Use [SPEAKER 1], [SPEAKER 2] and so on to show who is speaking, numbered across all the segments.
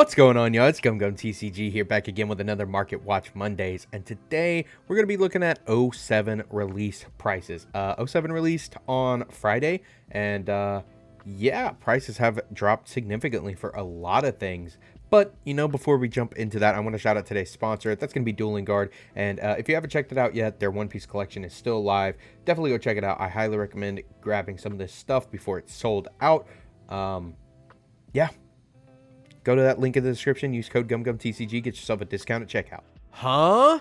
[SPEAKER 1] What's going on, y'all? It's TCG here, back again with another Market Watch Mondays, and today we're going to be looking at 07 release prices. 07 released on Friday, and yeah, prices have dropped significantly for a lot of things. But, you know, before we jump into that, I want to shout out today's sponsor. That's going to be Dueling Guard, and if you haven't checked it out yet, their One Piece collection is still live. Definitely go check it out. I highly recommend grabbing some of this stuff before it's sold out. Yeah. Go to that link in the description, use code GumGumTCG, get yourself a discount at checkout. Huh?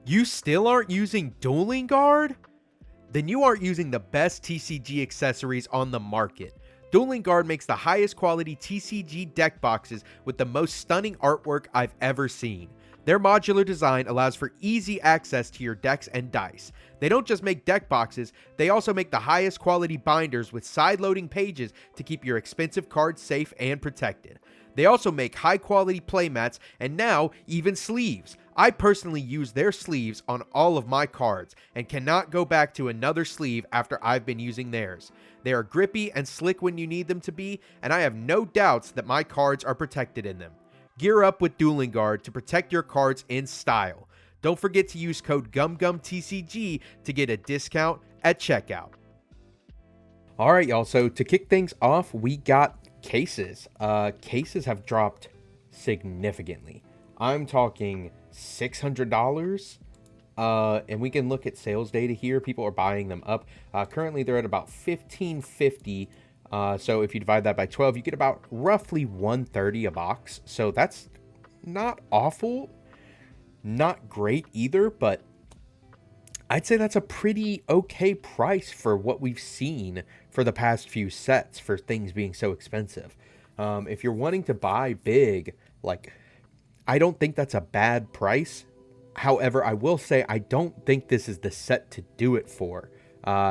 [SPEAKER 1] You still aren't using Dueling Guard? Then you aren't using the best TCG accessories on the market. Dueling Guard makes the highest quality TCG deck boxes with the most stunning artwork I've ever seen. Their modular design allows for easy access to your decks and dice. They don't just make deck boxes, they also make the highest quality binders with side-loading pages to keep your expensive cards safe and protected. They also make high-quality playmats and now even sleeves. I personally use their sleeves on all of my cards and cannot go back to another sleeve after I've been using theirs. They are grippy and slick when you need them to be, and I have no doubts that my cards are protected in them. Gear up with Dueling Guard to protect your cards in style. Don't forget to use code GumGumTCG to get a discount at checkout. Alright, y'all, so to kick things off, we got cases. Cases have dropped significantly. I'm talking $600. And we can look at sales data here. People are buying them up. Currently, they're at about $15.50. So if you divide that by 12, you get about roughly $130 a box. So that's not awful, not great either, but I'd say that's a pretty okay price for what we've seen for the past few sets for things being so expensive. If you're wanting to buy big, like, I don't think that's a bad price. However, I will say I don't think this is the set to do it for.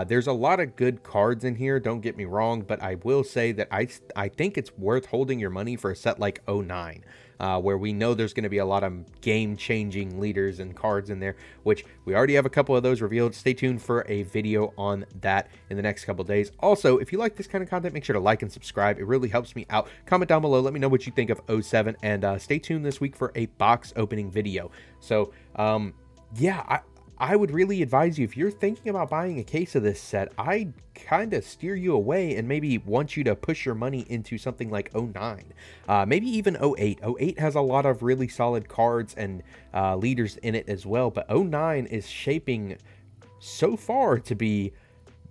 [SPEAKER 1] There's a lot of good cards in here, don't get me wrong, but I will say that I think it's worth holding your money for a set like 09, where we know there's going to be a lot of game-changing leaders and cards in there, which we already have a couple of those revealed. Stay tuned for a video on that in the next couple of days. Also, if you like this kind of content, make sure to like and subscribe. It really helps me out. Comment down below, let me know what you think of 07, and stay tuned this week for a box opening video. So, yeah, I would really advise you, if you're thinking about buying a case of this set, I'd kind of steer you away and maybe want you to push your money into something like 09. Maybe even 08. 08 has a lot of really solid cards and leaders in it as well, but 09 is shaping so far to be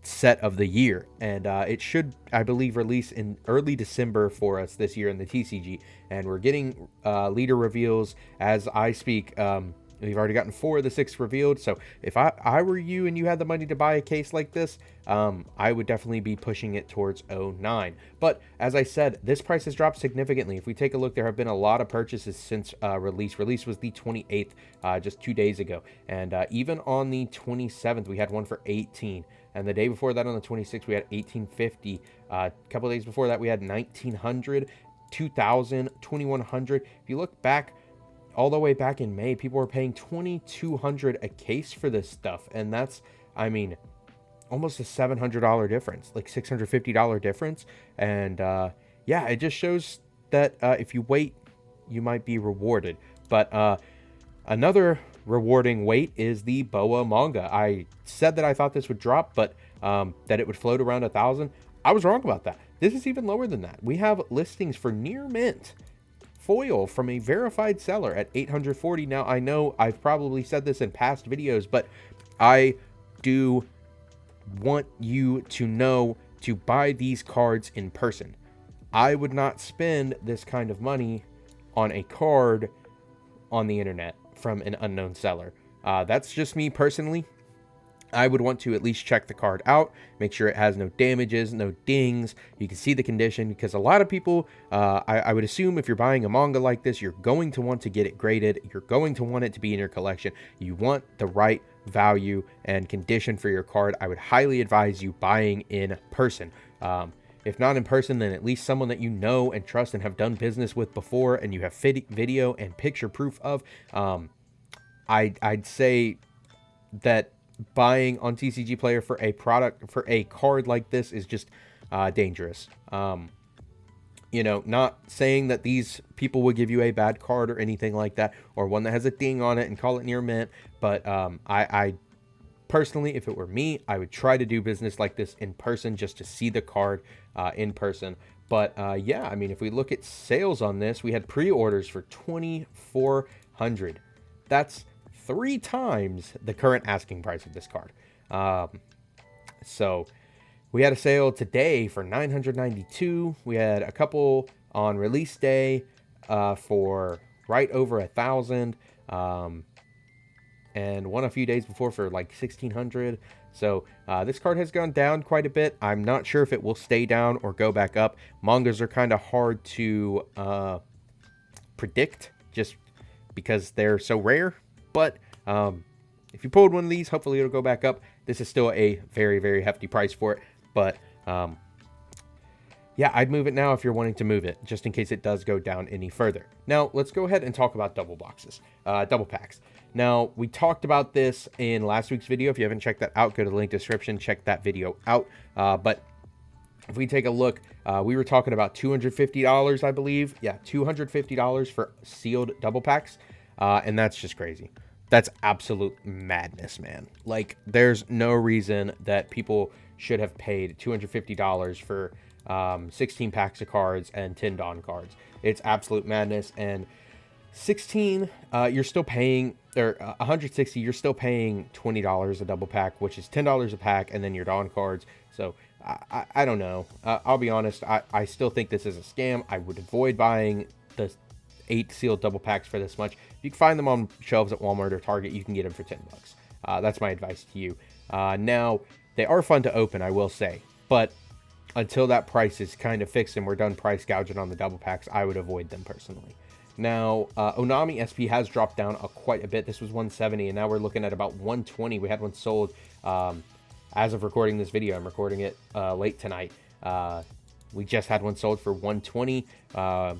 [SPEAKER 1] set of the year, and it should, I believe, release in early December for us this year in the TCG, and we're getting leader reveals as I speak. We've already gotten 4 of the 6 revealed, so if I were you and you had the money to buy a case like this, I would definitely be pushing it towards 09. But as I said, this price has dropped significantly. If we take a look, there have been a lot of purchases since release. Release was the 28th, just 2 days ago, and even on the 27th, we had one for 18. And the day before that, on the 26th, we had 1850. A couple days before that, we had 1900, 2000, 2100. If you look back, all the way back in May, people were paying $2,200 a case for this stuff. And that's, I mean, almost a $700 difference, like $650 difference. And yeah, it just shows that if you wait, you might be rewarded. But another rewarding wait is the BOA manga. I said that I thought this would drop, but that it would float around 1,000. I was wrong about that. This is even lower than that. We have listings for near mint foil from a verified seller at 840. Now, I know I've probably said this in past videos, but I do want you to know to buy these cards in person. I would not spend this kind of money on a card on the internet from an unknown seller. That's just me personally. I would want to at least check the card out, make sure it has no damages, no dings. You can see the condition, because a lot of people, I would assume if you're buying a manga like this, you're going to want to get it graded. You're going to want it to be in your collection. You want the right value and condition for your card. I would highly advise you buying in person. If not in person, then at least someone that you know and trust and have done business with before, and you have video and picture proof of. I'd say that buying on TCG Player for a card like this is just dangerous. You know, not saying that these people would give you a bad card or anything like that, or one that has a ding on it and call it near mint. But I personally, if it were me, I would try to do business like this in person just to see the card in person. But yeah, I mean, if we look at sales on this, we had pre-orders for 2,400. That's 3 times the current asking price of this card. So we had a sale today for 992. We had a couple on release day for right over 1,000. And one a few days before for like 1,600. So this card has gone down quite a bit. I'm not sure if it will stay down or go back up. Mangas are kind of hard to predict just because they're so rare. But if you pulled one of these, hopefully it'll go back up. This is still a very, very hefty price for it. But yeah, I'd move it now if you're wanting to move it, just in case it does go down any further. Now, let's go ahead and talk about double packs. Now, we talked about this in last week's video. If you haven't checked that out, go to the link description, check that video out. But if we take a look, we were talking about $250, I believe. Yeah, $250 for sealed double packs. And that's just crazy. That's absolute madness, man. Like, there's no reason that people should have paid $250 for 16 packs of cards and 10 Dawn cards. It's absolute madness. And 16, you're still paying, or 160, you're still paying $20 a double pack, which is $10 a pack, and then your Dawn cards. So I don't know. I'll be honest. I still think this is a scam. I would avoid buying the 8 sealed double packs for this much. If you can find them on shelves at Walmart or Target, you can get them for $10. That's my advice to you. Now, they are fun to open, I will say, but until that price is kind of fixed and we're done price gouging on the double packs, I would avoid them personally. Now, Onami SP has dropped down quite a bit. This was 170, and now we're looking at about 120. We had one sold as of recording this video. I'm recording it late tonight. We just had one sold for 120. Our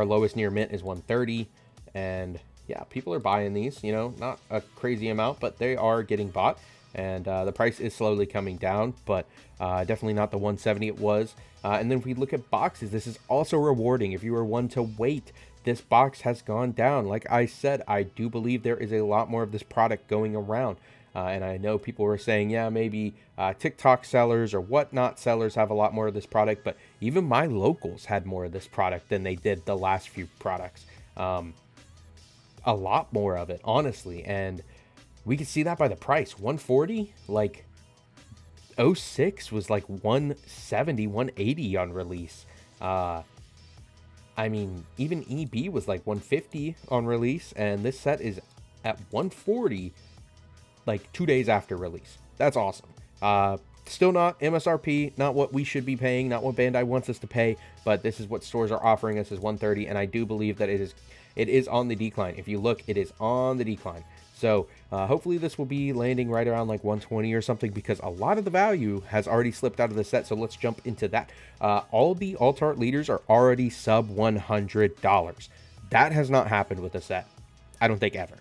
[SPEAKER 1] lowest near mint is 130, and yeah, people are buying these. You know, not a crazy amount, but they are getting bought. And the price is slowly coming down, but definitely not the 170 it was. And then if we look at boxes, this is also rewarding. If you were one to wait, this box has gone down. Like I said, I do believe there is a lot more of this product going around. And I know people were saying, yeah, maybe TikTok sellers or whatnot sellers have a lot more of this product, but even my locals had more of this product than they did the last few products. A lot more of it, honestly. And we can see that by the price. 140, like 06 was like 170, 180 on release. I mean, even EB was like 150 on release, and this set is at 140 like 2 days after release. That's awesome. Still not MSRP, not what we should be paying, not what Bandai wants us to pay, but this is what stores are offering us as 130, and I do believe that it is on the decline. If you look, it is on the decline. So hopefully this will be landing right around like 120 or something, because a lot of the value has already slipped out of the set. So let's jump into that. All the alt art leaders are already sub $100. That has not happened with the set, I don't think, ever.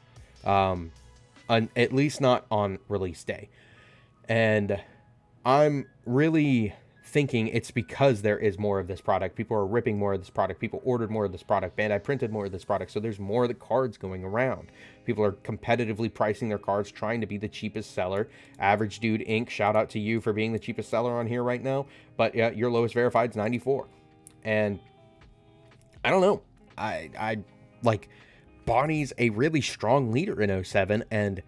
[SPEAKER 1] At least not on release day. And I'm really thinking it's because there is more of this product. People are ripping more of this product. People ordered more of this product. Bandai printed more of this product. So there's more of the cards going around. People are competitively pricing their cards, trying to be the cheapest seller. Average Dude Inc., shout out to you for being the cheapest seller on here right now. But yeah, your lowest verified is 94. And I don't know. I like, Bonnie's a really strong leader in 07, and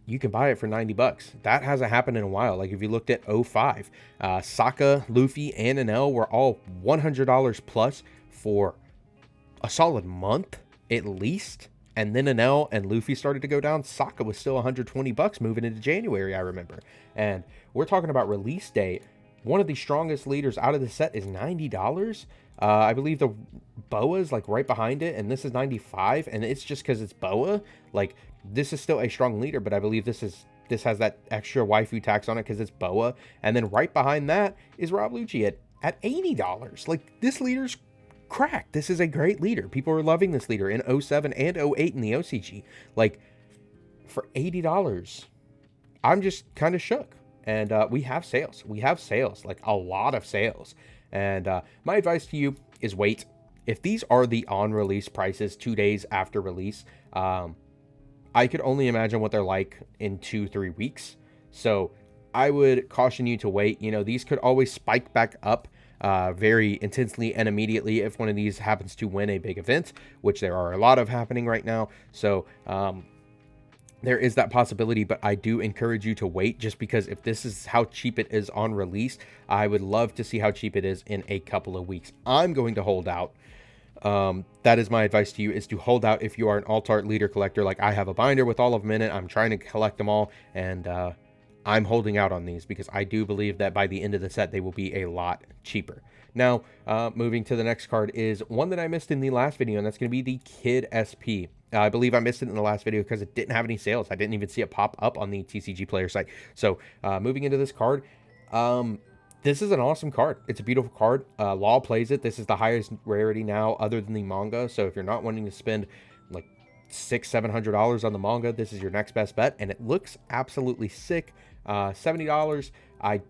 [SPEAKER 1] you can buy it for $90. That hasn't happened in a while. Like, if you looked at 05, Sokka, Luffy, and Enel were all $100 plus for a solid month at least. And then Enel and Luffy started to go down. Sokka was still $120 moving into January, I remember. And we're talking about release date. One of the strongest leaders out of the set is $90. I believe the Boa is like right behind it, and this is 95, and it's just because it's Boa. Like, this is still a strong leader, but I believe this has that extra waifu tax on it because it's Boa. And then right behind that is Rob Lucci at $80. Like, this leader's cracked. This is a great leader. People are loving this leader in 07 and 08 in the OCG. Like, for $80, I'm just kind of shook. And we have sales. We have sales, like a lot of sales. And my advice to you is wait. If these are the on-release prices 2 days after release, I could only imagine what they're like in 2-3 weeks. So I would caution you to wait. You know, these could always spike back up very intensely and immediately if one of these happens to win a big event, which there are a lot of happening right now. So there is that possibility, but I do encourage you to wait, just because if this is how cheap it is on release, I would love to see how cheap it is in a couple of weeks. I'm going to hold out. That is my advice to you, is to hold out if you are an alt art leader collector. Like, I have a binder with all of them in it. I'm trying to collect them all, and I'm holding out on these because I do believe that by the end of the set, they will be a lot cheaper. Now, moving to the next card is one that I missed in the last video, and that's going to be the Kid SP. I believe I missed it in the last video because it didn't have any sales. I didn't even see it pop up on the TCG player site. So moving into this card, this is an awesome card. It's a beautiful card. Law plays it. This is the highest rarity now other than the manga. So if you're not wanting to spend like $600-700 on the manga, this is your next best bet. And it looks absolutely sick. $70. I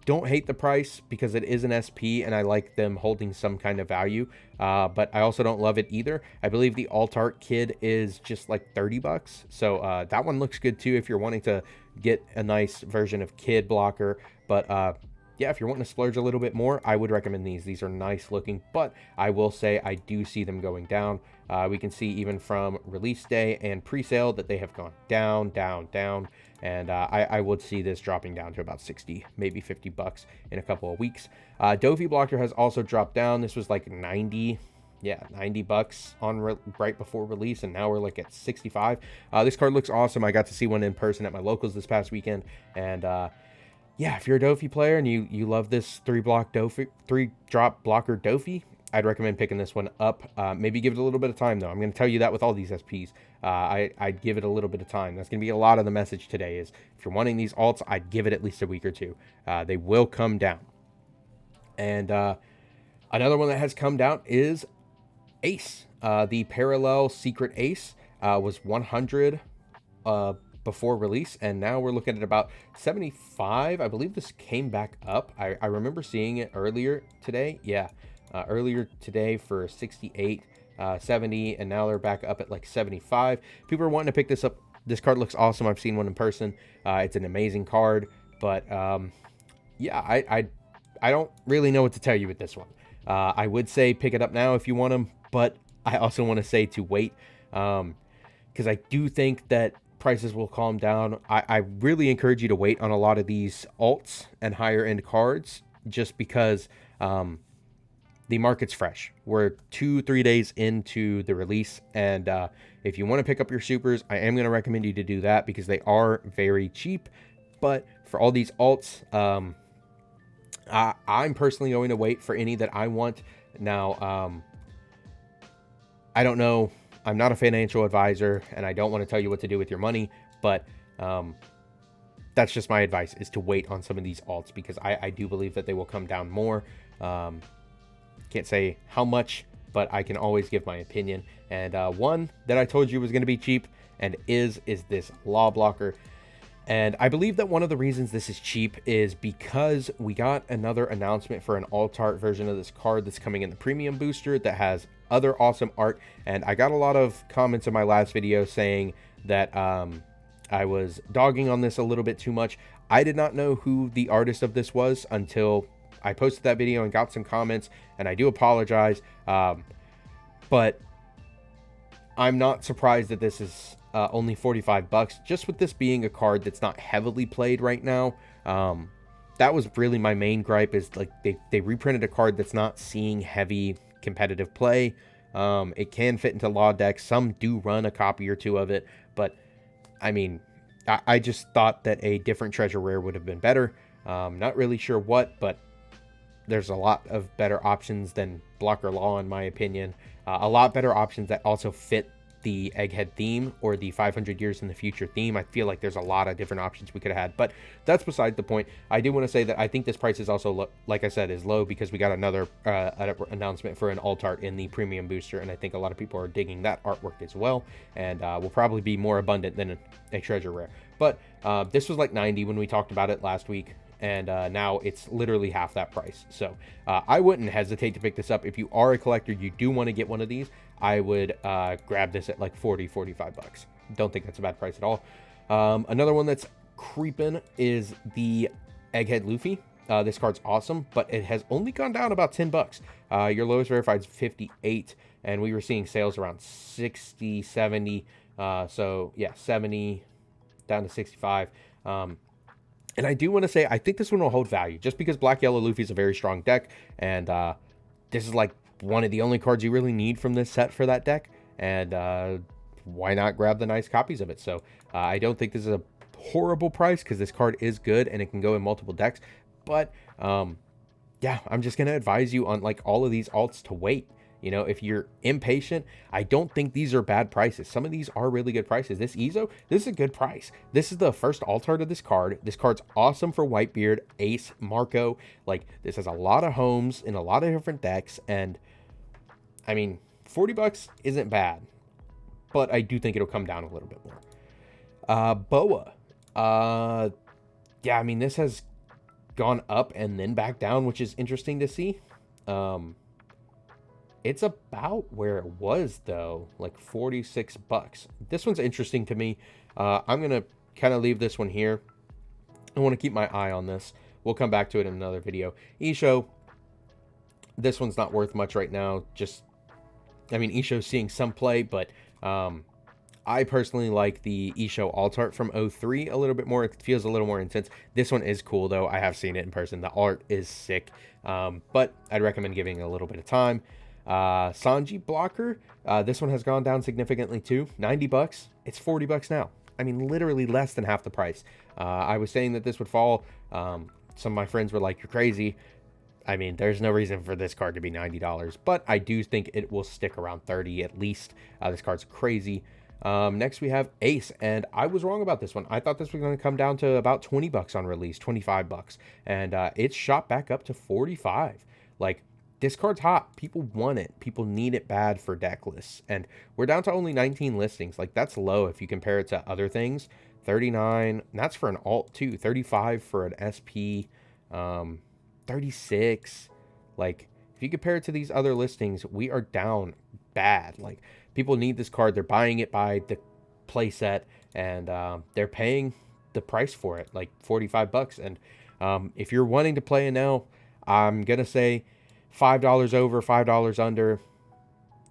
[SPEAKER 1] don't hate the price because it is an SP and I like them holding some kind of value, but I also don't love it either. I believe the alt art Kid is just like $30, so that one looks good too if you're wanting to get a nice version of Kid blocker. But yeah, if you're wanting to splurge a little bit more, I would recommend these. These are nice looking, but I will say I do see them going down. We can see even from release day and pre-sale that they have gone down, down, down. And I would see this dropping down to about 60, maybe $50 in a couple of weeks. Dofi blocker has also dropped down. This was like 90, yeah, $90 on right before release, and now we're like at 65. This card looks awesome. I got to see one in person at my locals this past weekend, and yeah, if you're a Dofi player and you love this 3-drop blocker Dofi, I'd recommend picking this one up. Maybe give it a little bit of time, though. I'm going to tell you that with all these SPs. I'd give it a little bit of time. That's going to be a lot of the message today is if you're wanting these alts, I'd give it at least a week or two. They will come down. And another one that has come down is Ace. The Parallel Secret Ace was 100 before release, and now we're looking at about 75. I believe this came back up. I remember seeing it earlier today. Yeah. Earlier today for 68, 70, and now they're back up at like 75. People are wanting to pick this up. This card looks awesome. I've seen one in person. It's an amazing card, but yeah, I don't really know what to tell you with this one. I would say pick it up now if you want them, but I also want to say to wait, because I do think that prices will calm down. I really encourage you to wait on a lot of these alts and higher end cards, just because the market's fresh. We're 2-3 days into the release, and if you want to pick up your supers, I am going to recommend you to do that because they are very cheap. But for all these alts, I'm personally going to wait for any that I want. Now, I don't know. I'm not a financial advisor, and I don't want to tell you what to do with your money, but that's just my advice, is to wait on some of these alts because I do believe that they will come down more. Can't say how much, but I can always give my opinion. And one that I told you was going to be cheap and is this Law blocker. And I believe that one of the reasons this is cheap is because we got another announcement for an alt art version of this card that's coming in the premium booster that has other awesome art. And I got a lot of comments in my last video saying that I was dogging on this a little bit too much. I did not know who the artist of this was until I posted that video and got some comments, and I do apologize, but I'm not surprised that this is only $45, just with this being a card that's not heavily played right now. That was really my main gripe, is like they reprinted a card that's not seeing heavy competitive play. It can fit into Law decks. Some do run a copy or two of it, but I mean, I just thought that a different treasure rare would have been better. Not really sure what, but there's a lot of better options than Blocker Law, in my opinion. A lot better options that also fit the Egghead theme or the 500 Years in the Future theme. I feel like there's a lot of different options we could have had, but that's beside the point. I do want to say that I think this price is also, like I said, is low because we got another announcement for an alt art in the premium booster, and I think a lot of people are digging that artwork as well, and will probably be more abundant than a treasure rare. But this was like 90 when we talked about it last week, and now it's literally half that price. So I wouldn't hesitate to pick this up. If you are a collector, you do want to get one of these, I would grab this at like 40-45 bucks. Don't think that's a bad price at all. Another one that's creeping is the Egghead Luffy. This card's awesome, but it has only gone down about 10 bucks. Your lowest verified is 58, and we were seeing sales around 60, 70. So yeah, 70 down to 65. And I do want to say, I think this one will hold value just because Black Yellow Luffy is a very strong deck. And this is like one of the only cards you really need from this set for that deck. And why not grab the nice copies of it? So I don't think this is a horrible price because this card is good and it can go in multiple decks. But yeah, I'm just going to advise you on like all of these alts to wait. You know, if you're impatient, I don't think these are bad prices. Some of these are really good prices. This Ezo, this is a good price. This is the first alt art of this card. This card's awesome for Whitebeard, Ace, Marco. Like, this has a lot of homes in a lot of different decks. And, I mean, 40 bucks isn't bad. But I do think it'll come down a little bit more. Boa. Yeah, I mean, this has gone up and then back down, which is interesting to see. It's about where it was, though, like 46 bucks. This one's interesting to me. I'm going to kind of leave this one here. I want to keep my eye on this. We'll come back to it in another video. Isho, this one's not worth much right now. Just, I mean, Isho's seeing some play, but I personally like the Isho alt art from 03 a little bit more. It feels a little more intense. This one is cool, though. I have seen it in person. The art is sick, but I'd recommend giving it a little bit of time. Sanji blocker, this one has gone down significantly too. 90 bucks. It's 40 bucks now. I mean, literally less than half the price. I was saying that this would fall. Some of my friends were like, you're crazy. I mean, there's no reason for this card to be $90, but I do think it will stick around 30 at least. This card's crazy. Next we have Ace, and I was wrong about this one. I thought this was going to come down to about 20 bucks on release, 25 bucks, and it's shot back up to 45. Like, this card's hot. People want it. People need it bad for deck lists. And we're down to only 19 listings. Like, that's low if you compare it to other things. 39, and that's for an alt too. 35 for an SP. 36. Like, if you compare it to these other listings, we are down bad. Like, people need this card. They're buying it by the playset, and they're paying the price for it, like 45 bucks. And if you're wanting to play it now, I'm going to say $5 over, $5 under.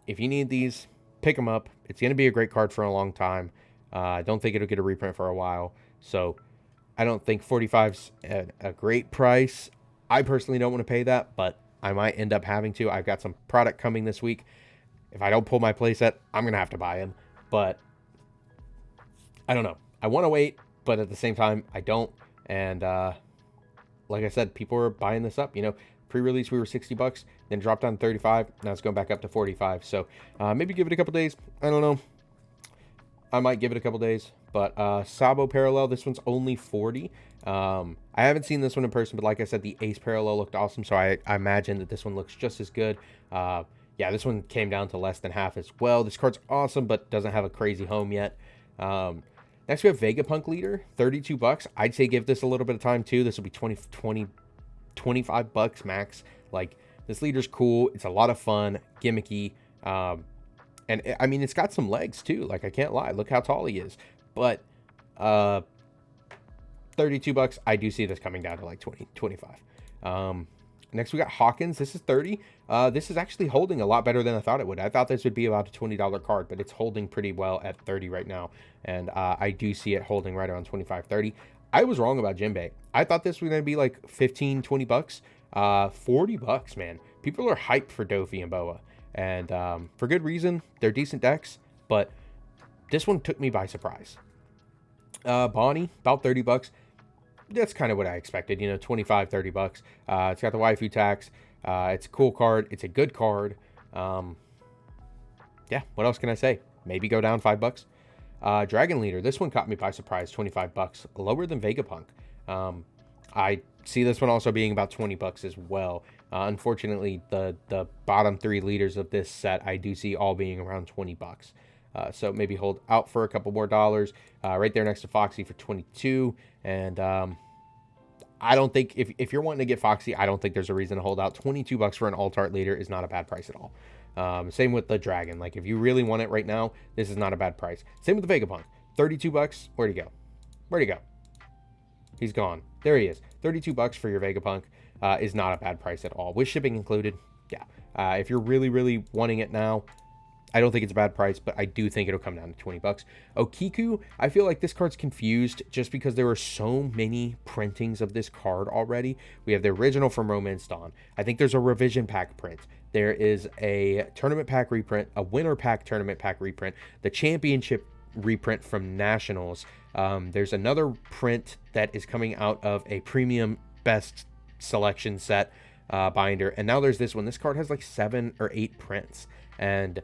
[SPEAKER 1] If you need these, pick them up. It's going to be a great card for a long time. I don't think it'll get a reprint for a while. So I don't think 45's a great price. I personally don't want to pay that, but I might end up having to. I've got some product coming this week. If I don't pull my playset, I'm going to have to buy them. But I don't know. I want to wait, but at the same time, I don't. And like I said, people are buying this up. You know, pre-release we were 60 bucks, then dropped down to 35. Now it's going back up to 45. So maybe give it a couple days. I don't know. I might give it a couple days. But Sabo Parallel, this one's only 40. I haven't seen this one in person, but like I said, the Ace Parallel looked awesome. So I imagine that this one looks just as good. Yeah, this one came down to less than half as well. This card's awesome, but doesn't have a crazy home yet. Next, we have Vegapunk Leader, 32 bucks. I'd say give this a little bit of time, too. This will be 25 bucks max. Like, this leader's cool. It's a lot of fun, gimmicky. And, I mean, it's got some legs, too. Like, I can't lie. Look how tall he is. But 32 bucks, I do see this coming down to, like, 20, 25. Next, we got Hawkins. This is 30. This is actually holding a lot better than I thought it would. I thought this would be about a $20 card, but it's holding pretty well at 30 right now. And I do see it holding right around 25, 30. I was wrong about Jinbei. I thought this was going to be like 15, 20 bucks. 40 bucks, man. People are hyped for Dofi and Boa. And for good reason. They're decent decks, but this one took me by surprise. Bonnie, about 30 bucks. That's kind of what I expected, you know, 25, 30 bucks. It's got the waifu tax. It's a cool card. It's a good card. Yeah, what else can I say? Maybe go down 5 bucks. Dragon Leader, this one caught me by surprise, 25 bucks, lower than Vegapunk. I see this one also being about 20 bucks as well. Unfortunately, the bottom 3 leaders of this set, I do see all being around 20 bucks. So maybe hold out for a couple more dollars. Right there next to Foxy for 22. And I don't think if you're wanting to get Foxy, I don't think there's a reason to hold out. 22 bucks for an alt art leader is not a bad price at all. Same with the dragon. Like if you really want it right now, this is not a bad price. Same with the Vegapunk. 32 bucks. Where'd he go? Where'd he go? He's gone. There he is. 32 bucks for your Vegapunk is not a bad price at all. With shipping included, yeah. If you're really, really wanting it now, I don't think it's a bad price, but I do think it'll come down to 20 bucks. Okiku, I feel like this card's confused just because there were so many printings of this card already. We have the original from Romance Dawn. I think there's a revision pack print. There is a tournament pack reprint, a winter pack tournament pack reprint, the championship reprint from Nationals. There's another print that is coming out of a premium best selection set binder. And now there's this one. This card has like 7 or 8 prints. And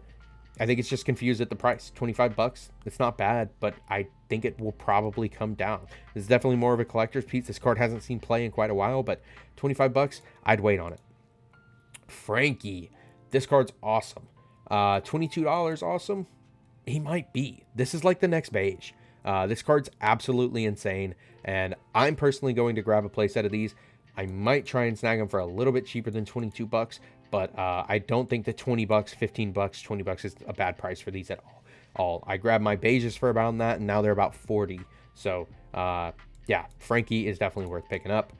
[SPEAKER 1] I think it's just confused at the price. 25 bucks. It's not bad, but I think it will probably come down. This is definitely more of a collector's piece. This card hasn't seen play in quite a while, but 25 bucks, I'd wait on it. Frankie. This card's awesome. $22 awesome? He might be. This is like the next beige. This card's absolutely insane, and I'm personally going to grab a playset of these. I might try and snag them for a little bit cheaper than 22 bucks, but I don't think that 20 bucks, 15 bucks, 20 bucks is a bad price for these at all. I grabbed my beiges for about that, and now they're about 40. So, yeah, Frankie is definitely worth picking up.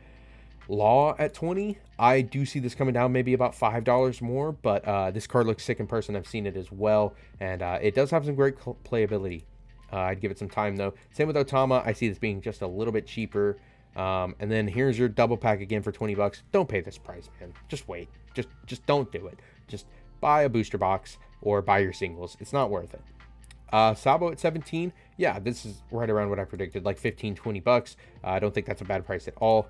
[SPEAKER 1] Law at 20, I do see this coming down maybe about $5 more, but this card looks sick in person. I've seen it as well, and it does have some great playability. I'd give it some time, though. Same with Otama. I see this being just a little bit cheaper. And then here's your double pack again for 20 bucks. Don't pay this price, man. Just wait. Just don't do it. Just buy a booster box or buy your singles. It's not worth it. Sabo at 17. Yeah, this is right around what I predicted, like 15, 20 bucks. I don't think that's a bad price at all.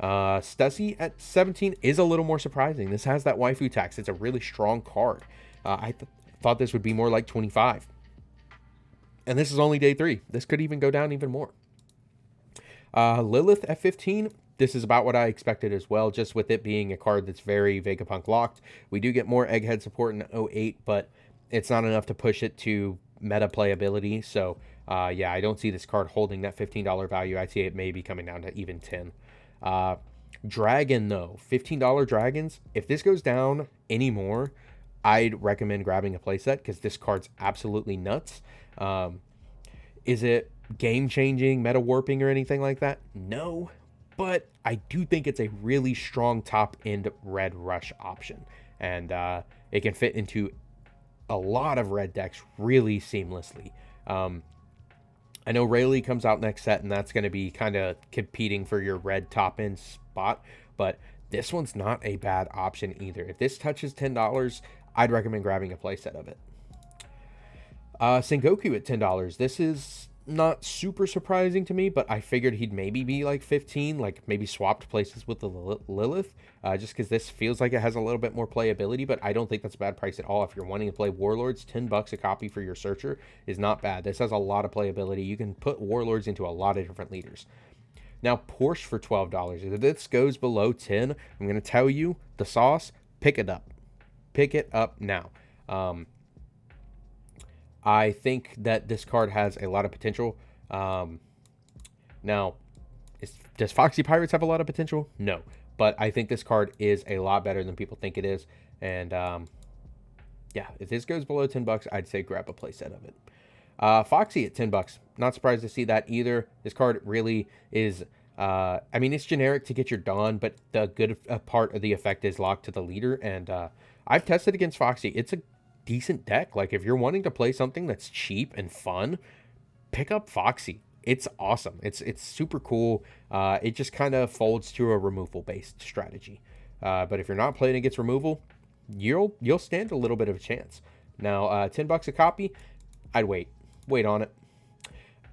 [SPEAKER 1] Stussy at 17 is a little more surprising. This has that waifu tax. It's a really strong card. I thought this would be more like 25. And this is only day 3. This could even go down even more. Lilith at 15. This is about what I expected as well, just with it being a card that's very Vegapunk locked. We do get more Egghead support in 08, but it's not enough to push it to meta playability. So, yeah, I don't see this card holding that $15 value. I see it maybe coming down to even 10. Dragon, though. $15 dragons. If this goes down anymore, I'd recommend grabbing a playset because this card's absolutely nuts. Is it game-changing, meta-warping, or anything like that? No. But I do think it's a really strong top-end red rush option. And it can fit into a lot of red decks really seamlessly. I know Rayleigh comes out next set, and that's going to be kind of competing for your red top-end spot. But this one's not a bad option either. If this touches $10, I'd recommend grabbing a playset of it. Sengoku at $10. This is not super surprising to me, but I figured he'd maybe be like 15, like maybe swapped places with the Lilith, just because this feels like it has a little bit more playability, but I don't think that's a bad price at all. If you're wanting to play Warlords, 10 bucks a copy for your Searcher is not bad. This has a lot of playability. You can put Warlords into a lot of different leaders. Now, Porsche for $12. If this goes below 10, I'm going to tell you, the sauce, pick it up. Pick it up now. I think that this card has a lot of potential. Now, does Foxy Pirates have a lot of potential? No. But I think this card is a lot better than people think it is. And, yeah, if this goes below 10 bucks, I'd say grab a playset of it. Foxy at 10 bucks. Not surprised to see that either. This card really is... I mean, it's generic to get your Dawn, but the good part of the effect is locked to the leader. And I've tested against Foxy. It's a decent deck. Like, if you're wanting to play something that's cheap and fun, pick up Foxy. It's awesome. It's super cool. It just kind of folds to a removal based strategy. But if you're not playing against removal, you'll stand a little bit of a chance. Now, 10 bucks a copy, I'd wait on it.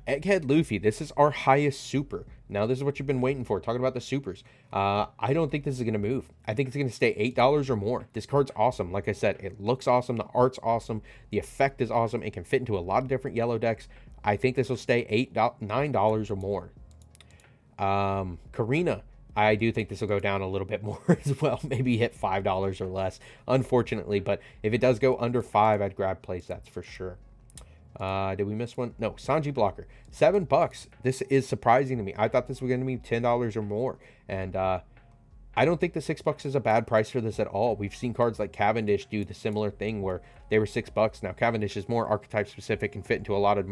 [SPEAKER 1] Egghead Luffy, this is our highest super. Now, this is what you've been waiting for, talking about the supers. I don't think this is going to move. I think it's going to stay $8 or more. This card's awesome. Like I said, it looks awesome. The art's awesome. The effect is awesome. It can fit into a lot of different yellow decks. I think this will stay $9 or more. Karina, I do think this will go down a little bit more as well. Maybe hit $5 or less, unfortunately. But if it does go under $5, I'd grab playsets for sure. Did we miss one? No, Sanji blocker, $7. This is surprising to me. I thought this was going to be $10 or more, and I don't think the $6 is a bad price for this at all. We've seen cards like Cavendish do the similar thing where they were $6. Now Cavendish is more archetype specific and fit into a lot of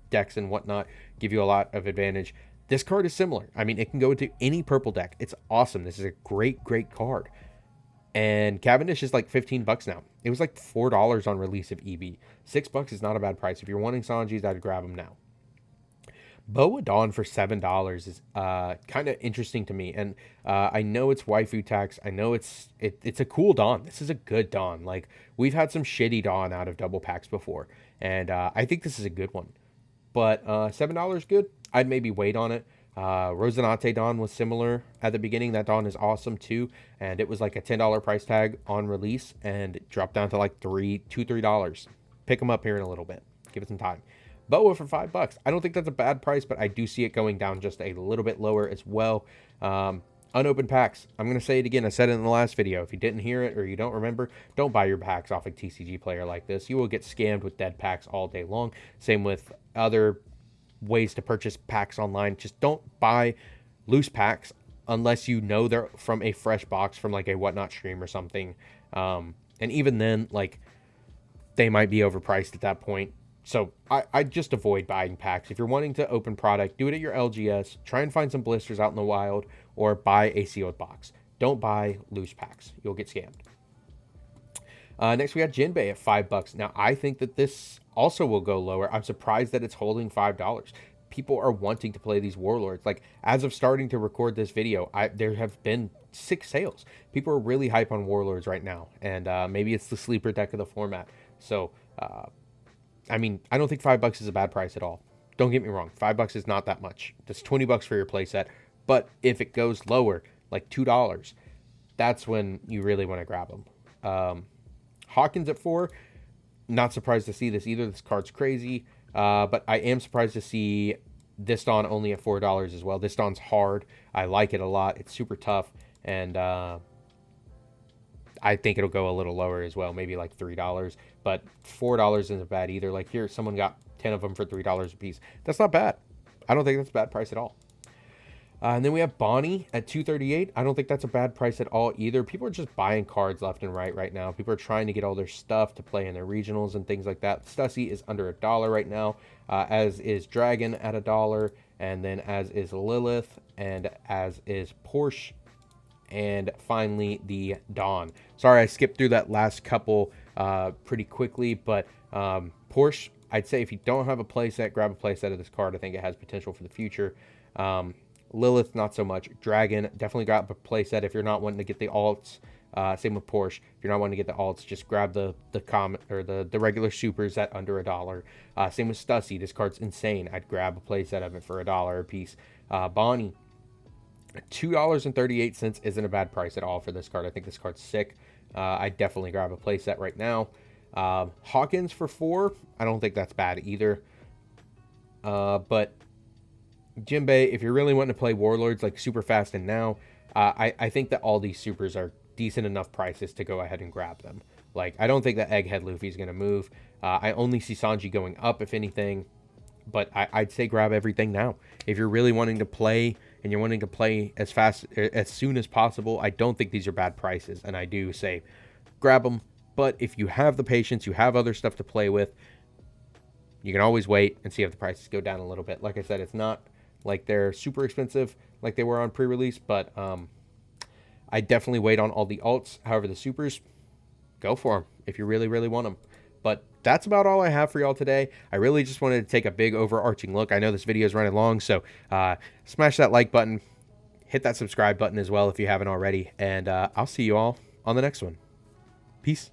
[SPEAKER 1] decks and whatnot, give you a lot of advantage. This card is similar. I mean, it can go into any purple deck. It's awesome. This is a great, great card. And Cavendish is like $15 now. It was like $4 on release of EB. $6 is not a bad price. If you're wanting Sanjis, I'd grab them now. Boa Dawn for $7 is kind of interesting to me, and I know it's waifu tax. I know it's a cool Dawn. This is a good Dawn. Like, we've had some shitty Dawn out of double packs before, and I think this is a good one. But $7 good. I'd maybe wait on it. Rosinante Dawn was similar at the beginning. That Dawn is awesome too, and it was like a $10 price tag on release, and it dropped down to like $3. Pick them up here in a little bit. Give it some time. Boa for $5. I don't think that's a bad price, but I do see it going down just a little bit lower as well. Unopened packs. I'm going to say it again. I said it in the last video. If you didn't hear it or you don't remember, don't buy your packs off a TCG player like this. You will get scammed with dead packs all day long. Same with other ways to purchase packs online. Just don't buy loose packs unless you know they're from a fresh box from like a Whatnot stream or something. And even then, like, they might be overpriced at that point. So I just avoid buying packs. If you're wanting to open product, do it at your LGS. Try and find some blisters out in the wild, or buy a sealed box. Don't buy loose packs. You'll get scammed. Next, we got Jinbei at $5. Now, I think that this also will go lower. I'm surprised that it's holding $5. People are wanting to play these Warlords. Like, as of starting to record this video, there have been 6 sales. People are really hype on Warlords right now, and maybe it's the sleeper deck of the format. So, I mean, I don't think $5 is a bad price at all. Don't get me wrong. $5 is not that much. That's $20 for your playset. But if it goes lower, like $2, that's when you really want to grab them. Hawkins at $4. Not surprised to see this either. This card's crazy. But I am surprised to see this Dawn only at $4 as well. This Dawn's hard. I like it a lot. It's super tough. And I think it'll go a little lower as well, maybe like $3, but $4 isn't bad either. Like, here, someone got 10 of them for $3 a piece. That's not bad. I don't think that's a bad price at all. And then we have Bonnie at $2.38. I don't think that's a bad price at all either. People are just buying cards left and right now. People are trying to get all their stuff to play in their regionals and things like that. Stussy is under $1 right now, as is Dragon at $1, and then as is Lilith, and as is Porsche. And finally, the Dawn. Sorry, I skipped through that last couple pretty quickly, but Porsche, I'd say if you don't have a playset, grab a playset of this card. I think it has potential for the future. Lilith, not so much. Dragon, definitely grab a playset if you're not wanting to get the alts. Same with Porsche. If you're not wanting to get the alts, just grab the regular supers at under $1. Same with Stussy. This card's insane. I'd grab a playset of it for $1 a piece. Bonnie, $2.38 isn't a bad price at all for this card. I think this card's sick. I'd definitely grab a playset right now. Hawkins for $4. I don't think that's bad either. But Jinbei, if you're really wanting to play Warlords like super fast and now, I think that all these supers are decent enough prices to go ahead and grab them. Like, I don't think that Egghead Luffy is going to move. I only see Sanji going up, if anything. But I'd say grab everything now. If you're really wanting to play and you're wanting to play as fast, as soon as possible, I don't think these are bad prices. And I do say grab them. But if you have the patience, you have other stuff to play with, you can always wait and see if the prices go down a little bit. Like I said, it's not like they're super expensive like they were on pre-release, but I definitely wait on all the alts. However, the supers, go for them if you really, really want them. But that's about all I have for y'all today. I really just wanted to take a big overarching look. I know this video is running long, so smash that like button. Hit that subscribe button as well if you haven't already. And I'll see you all on the next one. Peace.